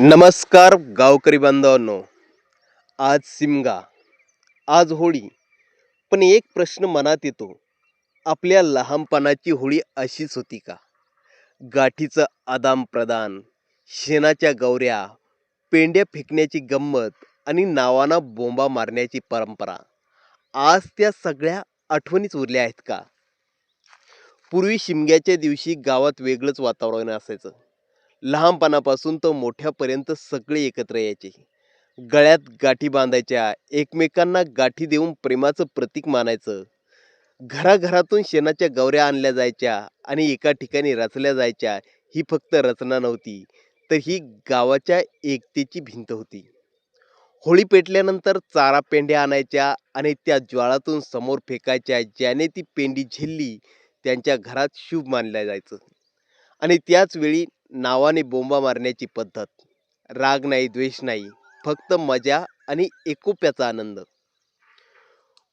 नमस्कार गावकरी बांधवांनो. आज शिमगा, आज होळी. पण एक प्रश्न मनात येतो, आपल्या लहानपणाची होळी अशीच होती का? गाठीचं आदान-प्रदान, शेणाच्या गौऱ्या, पेंड्या फेकण्याची गंमत आणि नावानं बोंबा मारण्याची परंपरा. आज त्या सगळ्या आठवणीच उरल्या आहेत का? पूर्वी शिमग्याच्या दिवशी गावात वेगळंच वातावरण असायचं. लहानपणापासून तर मोठ्यापर्यंत सगळे एकत्र यायचे. गळ्यात गाठी बांधायच्या, एकमेकांना गाठी देऊन प्रेमाचं प्रतीक मानायचं. घराघरातून शेणाच्या गौऱ्या आणल्या जायच्या आणि एका ठिकाणी रचल्या जायच्या. ही फक्त रचना नव्हती, तर ही गावाच्या एकतेची भिंत होती. होळी पेटल्यानंतर चारा पेंड्या आणायच्या आणि त्या ज्वाळातून समोर फेकायच्या. ज्याने ती पेंडी झेलली त्यांच्या घरात शुभ मानलं जायचं. आणि त्याच वेळी नावाने बोंबा मारण्याची पद्धत. राग नाही, द्वेष नाही, फक्त मजा आणि एकोप्याचा आनंद.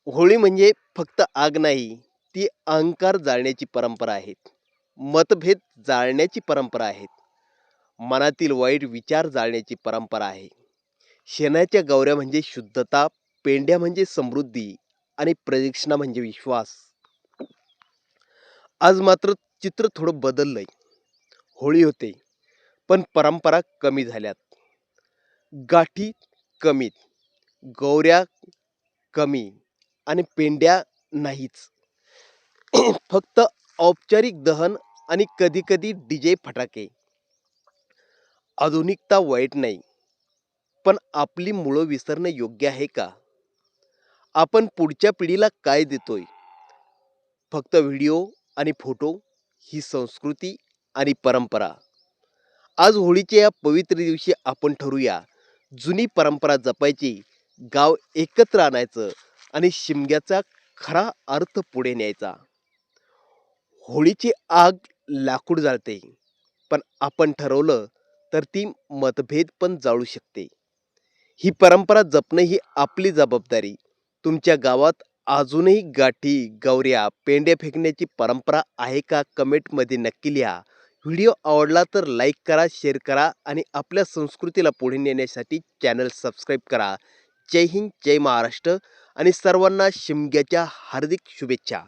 होळी म्हणजे फक्त आग नाही, ती अहंकार जाळण्याची परंपरा आहे. मतभेद जाळण्याची परंपरा आहे. मनातील वाईट विचार जाळण्याची परंपरा आहे. शेणाच्या गौऱ्या म्हणजे शुद्धता, पेंड्या म्हणजे समृद्धी आणि प्रदक्षिणा म्हणजे विश्वास. आज मात्र चित्र थोडं बदललंय. होळी होते, पण परंपरा कमी झाल्यात. गाठी कमीत, गौऱ्या कमी आणि पेंड्या नाहीच. फक्त औपचारिक दहन आणि कधी-कधी डीजे फटाके. आधुनिकता वाईट नाही, पण आपली मुळं विसरणं योग्य आहे का? आपण पुढच्या पिढीला काय देतोय? फक्त व्हिडिओ आणि फोटो, ही संस्कृती आणि परंपरा. आज होळीच्या या पवित्र दिवशी आपण ठरवूया, जुनी परंपरा जपायची, गाव एकत्र आणायचं आणि शिमग्याचा खरा अर्थ पुढे न्यायचा. होळीची आग लाकूड जाळते, पण आपण ठरवलं तर ती मतभेद पण जाळू शकते. ही परंपरा जपणं ही आपली जबाबदारी. तुमच्या गावात अजूनही गाठी, गौऱ्या, पेंड्या फेकण्याची परंपरा आहे का? कमेंटमध्ये नक्की लिहा. व्हिडिओ आवडला तर लाईक करा, शेअर करा आणि आपल्या संस्कृतीला पुढे नेण्यासाठी चॅनल सबस्क्राईब करा. जय हिंद, जय महाराष्ट्र आणि सर्वांना शिमग्याच्या हार्दिक शुभेच्छा.